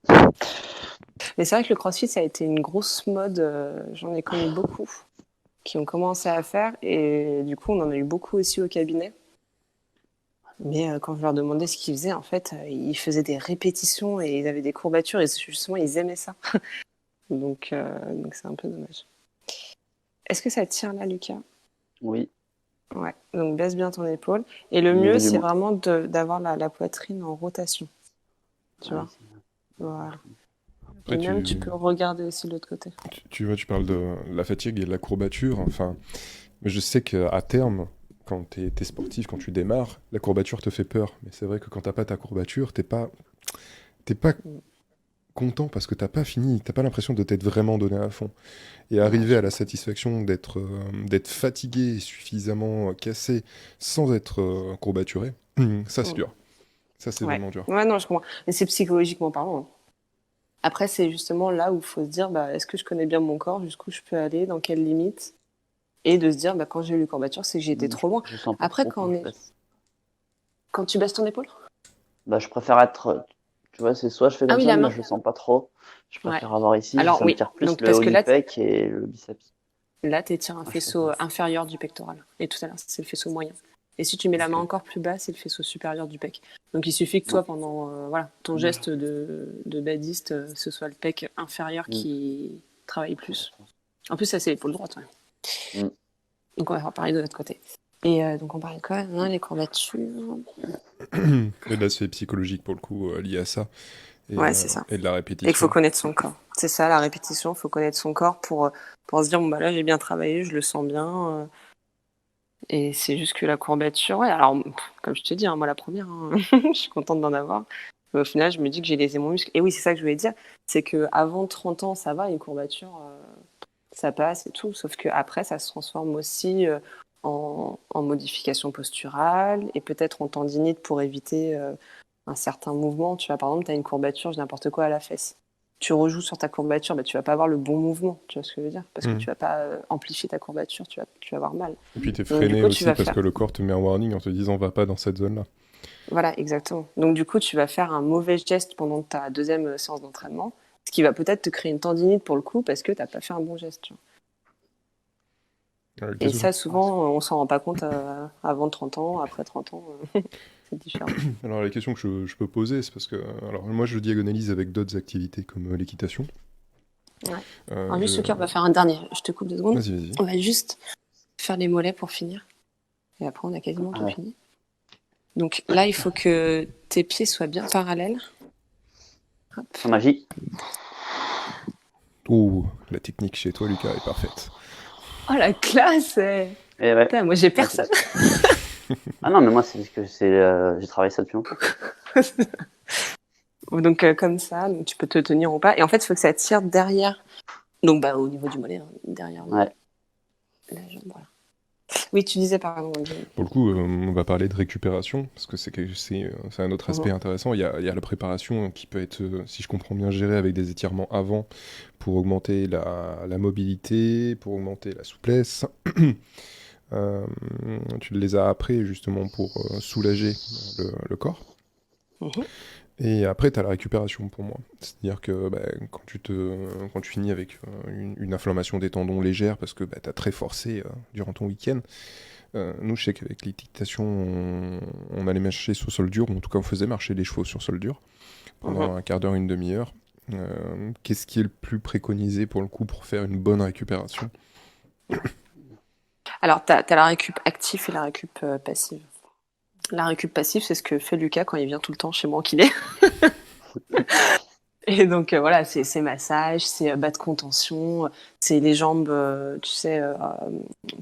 Mais c'est vrai que le crossfit, ça a été une grosse mode. J'en ai connu beaucoup qui ont commencé à faire. Et du coup, on en a eu beaucoup aussi au cabinet. Mais quand je leur demandais ce qu'ils faisaient, en fait, ils faisaient des répétitions et ils avaient des courbatures. Et justement, ils aimaient ça. Donc c'est un peu dommage. Est-ce que ça tient là, Lucas? Oui. Ouais. Donc baisse bien ton épaule. Et le Au niveau mieux, du c'est mois. vraiment d'avoir la poitrine en rotation. Tu Ouais, vois? Voilà. Après, Et même, tu peux regarder aussi de l'autre côté. tu vois, tu parles de la fatigue et de la courbature. Enfin, mais je sais qu'à terme, quand t'es sportif, quand tu démarres, la courbature te fait peur. Mais c'est vrai que quand t'as pas ta courbature, t'es pas content parce que t'as pas fini, t'as pas l'impression de t'être vraiment donné à fond. Et arriver à la satisfaction d'être fatigué et suffisamment cassé sans être courbaturé, ça c'est Mm. dur. Ça c'est Ouais. vraiment dur. Ouais, non, je comprends. Mais c'est psychologiquement parlant, hein. Après, c'est justement là où il faut se dire, bah, est-ce que je connais bien mon corps, jusqu'où je peux aller, dans quelles limites, et de se dire, bah, quand j'ai eu les courbatures, c'est que j'ai été trop loin. Je sens pas Après, trop quand je baisse. quand tu baisses ton épaule? Bah, je préfère être. Tu vois, c'est soit je fais Ah comme oui, ça, la mais main. je le sens pas trop. Je Ouais. préfère avoir ici, Alors ça me oui, tire plus donc le parce haut que du pec et le biceps. là, tu étires un Ah, je fais faisceau ça. inférieur du pectoral. Et tout à l'heure, c'est le faisceau moyen. Et si tu mets la main Ok. encore plus bas, c'est le faisceau supérieur du pec. Donc il suffit que toi, Ouais. pendant voilà, ton geste de badiste, ce soit le pec inférieur qui travaille plus. En plus, ça, c'est l'épaule droite. Ouais. Mm. Donc on va faire pareil de l'autre côté. Et donc on parlait de quoi? Non, les courbatures. Et de l'aspect psychologique pour le coup lié à ça Ouais, c'est ça. et de la Et qu'il faut répétition. connaître son corps. C'est ça, la répétition. Il faut connaître son corps pour se dire, bon, bah là, j'ai bien travaillé, je le sens bien. Et c'est juste que la courbature, ouais, alors, comme je te dis, hein, moi, la première, hein, je suis contente d'en avoir. Mais au final, je me dis que j'ai lésé mon muscle. Et oui, c'est ça que je voulais dire. C'est qu'avant 30 ans, ça va, une courbature, ça passe et tout. Sauf qu'après, ça se transforme aussi en modification posturale et peut-être en tendinite pour éviter un certain mouvement. Tu vois, par exemple, tu as une courbature, n'importe quoi à la fesse. Tu rejoues sur ta courbature, bah, tu vas pas avoir le bon mouvement, tu vois ce que je veux dire? Parce que tu vas pas amplifier ta courbature, tu vas avoir mal. Et puis t'es Donc du freiné coup, tu aussi vas parce faire... que le corps te met un warning en te disant va pas dans cette zone-là. Voilà, exactement. Donc du coup, tu vas faire un mauvais geste pendant ta deuxième séance d'entraînement, ce qui va peut-être te créer une tendinite pour le coup parce que tu n'as pas fait un bon geste. Tu vois. Et Désolé. ça, souvent, on s'en rend pas compte avant 30 ans, après 30 ans. c'est différent. Alors la question que je peux poser, c'est parce que alors moi je diagonalise avec d'autres activités comme l'équitation. Ouais. Euh, Alors, juste, je- ok, on va faire un dernier. Je te coupe 2 secondes. Vas-y. On va juste faire les mollets pour finir. Et après, on a quasiment Ah tout ouais. fini. Donc là, il faut que tes pieds soient bien parallèles. Hop. Sans magie. Oh, la technique chez toi, Lucas, est parfaite. Oh, la classe! Et ouais. Putain, moi, j'ai personne. Ah non, mais moi, c'est parce que j'ai travaillé ça depuis longtemps. Donc, comme ça, donc, tu peux te tenir ou pas. Et en fait, il faut que ça tire derrière. Donc, bah, au niveau du mollet, hein, derrière Ouais. la jambe. Voilà. Oui, tu disais, pardon. Pour le coup, on va parler de récupération, parce que c'est un autre aspect intéressant. Il y a la préparation qui peut être, si je comprends bien, gérée avec des étirements avant pour augmenter la mobilité, pour augmenter la souplesse. Tu les as après, justement, pour soulager le corps. Mhm. Et après, tu as la récupération pour moi. C'est-à-dire que quand tu finis avec une inflammation des tendons légère parce que tu as très forcé durant ton week-end, nous, je sais qu'avec l'équitation, on allait marcher sur sol dur, ou en tout cas, on faisait marcher les chevaux sur sol dur pendant un quart d'heure, une demi-heure. Qu'est-ce qui est le plus préconisé pour le coup pour faire une bonne récupération? Alors, tu as la récup active et la récup passive. La récup passive, c'est ce que fait Lucas quand il vient tout le temps chez moi en kiné. Et donc, voilà, c'est massage, c'est bas de contention, c'est les jambes, tu sais,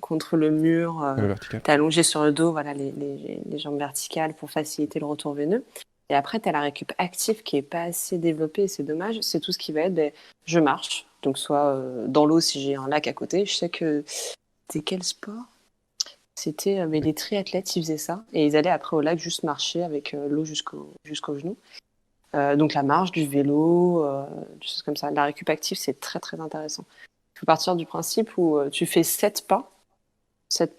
contre le mur, Vertical. t'es allongé sur le dos, voilà, les jambes verticales pour faciliter le retour veineux. Et après, tu as la récup active qui est pas assez développée, c'est dommage. C'est tout ce qui va être, je marche, donc soit dans l'eau si j'ai un lac à côté. Je sais que c'était quel sport? C'était les triathlètes, ils faisaient ça. Et ils allaient après au lac juste marcher avec l'eau jusqu'au genou. Donc la marche, du vélo, des choses comme ça. La récup active, c'est très très intéressant. Il faut partir du principe où tu fais 7 pas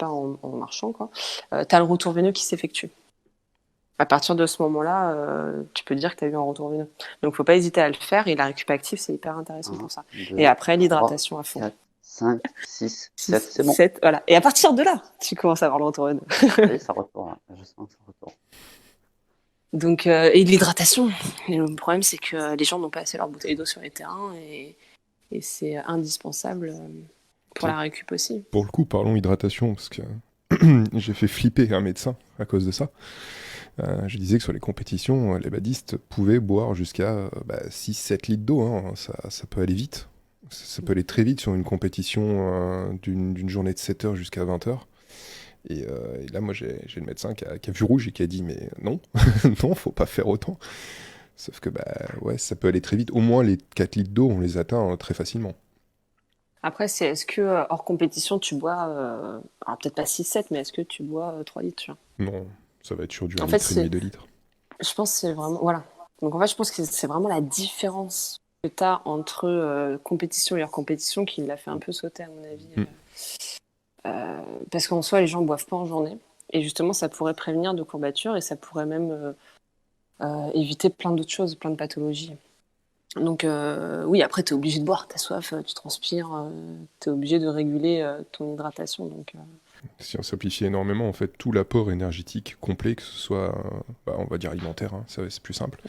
en marchant, quoi. Tu as le retour veineux qui s'effectue. À partir de ce moment-là, tu peux dire que tu as eu un retour veineux. Donc faut pas hésiter à le faire. Et la récup active, c'est hyper intéressant pour ça. 2, Et après, l'hydratation à fond. 4, 5, 6, 7, c'est bon. 7, voilà. Et à partir de là, tu commences à avoir le retour veineux. Et ça retourne. Je sens que ça retourne. Donc, et l'hydratation. Et le problème, c'est que les gens n'ont pas assez leur bouteille d'eau sur les terrains et c'est indispensable pour la récup aussi. Pour le coup, parlons hydratation, parce que j'ai fait flipper un médecin à cause de ça. Je disais que sur les compétitions, les badistes pouvaient boire jusqu'à 6-7 litres d'eau. Hein. Ça peut aller vite. Ça peut aller très vite sur une compétition d'une journée de 7 heures jusqu'à 20 heures. Et là, moi, j'ai le médecin qui a vu rouge et qui a dit, mais non, non, faut pas faire autant. Sauf que, ouais, ça peut aller très vite. Au moins, les 4 litres d'eau, on les atteint très facilement. Après, est-ce que hors compétition, tu bois, alors peut-être pas 6-7, mais est-ce que tu bois 3 litres, tu vois? Non, ça va être sur du 1,5 En fait, litre, 2 litres. je pense que c'est vraiment, voilà. Donc en fait, je pense que c'est vraiment la différence que tu as entre compétition et hors compétition qui l'a fait un peu sauter, à mon avis. Parce qu'en soi, les gens boivent pas en journée. Et justement, ça pourrait prévenir de courbatures et ça pourrait même éviter plein d'autres choses, plein de pathologies. Donc oui, après, tu es obligé de boire, tu as soif, tu transpires, tu es obligé de réguler ton hydratation. Donc, Si on simplifie énormément, en fait, tout l'apport énergétique complet, que ce soit, on va dire alimentaire, hein, ça c'est plus simple,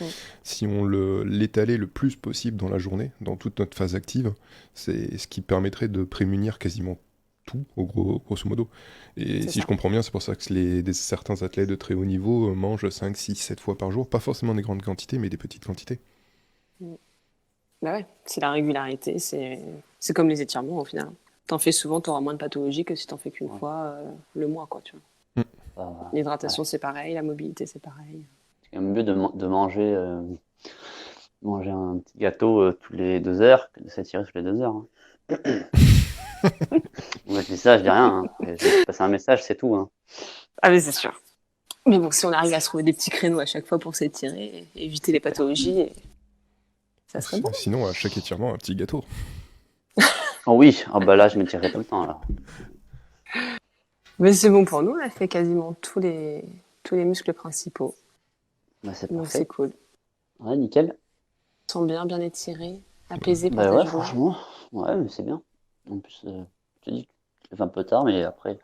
si on l'étalait le plus possible dans la journée, dans toute notre phase active, c'est ce qui permettrait de prémunir quasiment tout, grosso modo. Et si je comprends bien, c'est pour ça que certains athlètes de très haut niveau mangent 5, 6, 7 fois par jour, pas forcément des grandes quantités, mais des petites quantités. bah ouais, c'est la régularité, c'est comme les étirements au final. T'en fais souvent, t'auras moins de pathologies que si t'en fais qu'une fois le mois, quoi, tu vois. L'hydratation, c'est pareil, la mobilité, c'est pareil. C'est quand même mieux de manger un petit gâteau tous les 2 heures que de s'étirer tous les 2 heures. Hein. Moi, je dis ça, je dis rien. Hein. Je passe un message, c'est tout. Hein. Ah mais c'est sûr. Mais bon, si on arrive à se trouver des petits créneaux à chaque fois pour s'étirer, et éviter les pathologies, ça serait bon. Sinon, à chaque étirement, un petit gâteau. Oh oui, là, je m'étirerai tout le temps. Alors. Mais c'est bon pour nous, on a fait quasiment tous les muscles principaux. C'est donc parfait. c'est cool. Ouais, nickel. Tu te sens bien, bien étiré, apaisé par Ouais, ta journée. franchement, ouais, mais c'est bien. En plus, je te dis, tu te lèves un peu tard, mais après,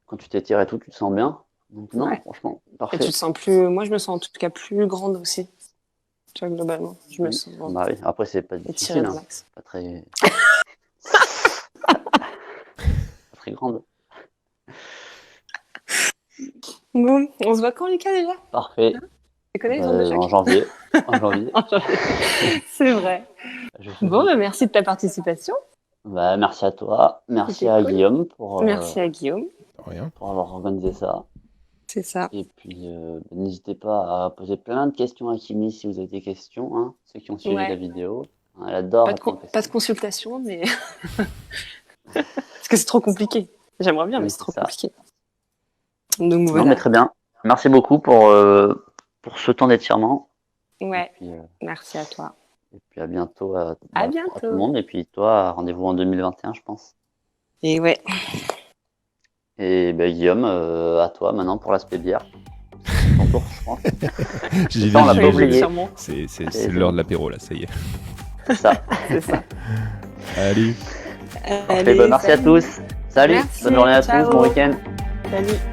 quand tu t'étires et tout, tu te sens bien. Donc non, Ouais. franchement, Et parfait. tu te sens plus. Moi, je me sens en tout cas plus grande aussi. Tu vois, globalement. Je me sens Bah oui, après c'est pas étirée difficile, de hein. max. Pas très... pas très grande. Bon, on se voit quand, Lucas, déjà? Parfait. Tu connais les ondes de choc? En janvier. En janvier. C'est vrai. Je sais Bon, pas. bah, merci de ta participation. Bah, merci à toi. Merci C'était à cool. Guillaume pour Merci à Guillaume. Rien. avoir organisé ça. C'est ça. Et puis, n'hésitez pas à poser plein de questions à Kimi si vous avez des questions, hein, ceux qui ont suivi Ouais. la vidéo. Elle adore Pas de, répondre aux pas de questions. consultation, mais. Parce que c'est trop compliqué. J'aimerais bien, mais Oui, c'est c'est trop ça. compliqué. Donc Non, mais voilà. très bien. Merci beaucoup pour ce temps d'étirement. Ouais. Et Merci à toi. puis à bientôt À à tout le bientôt. monde. Et puis toi, rendez-vous en 2021, je pense. Et ouais. Et ben, Guillaume, à toi maintenant pour l'aspect bière. C'est ton tour, je pense. J'y Ça, on l'a vais, pas j'y vais, oublié. Sûrement. C'est l'heure de l'apéro, là, ça y est. C'est ça. C'est ça. Allez. Parfait, bah, merci à tous. Salut, Merci, bonne journée à ciao. tous, bon week-end. Salut.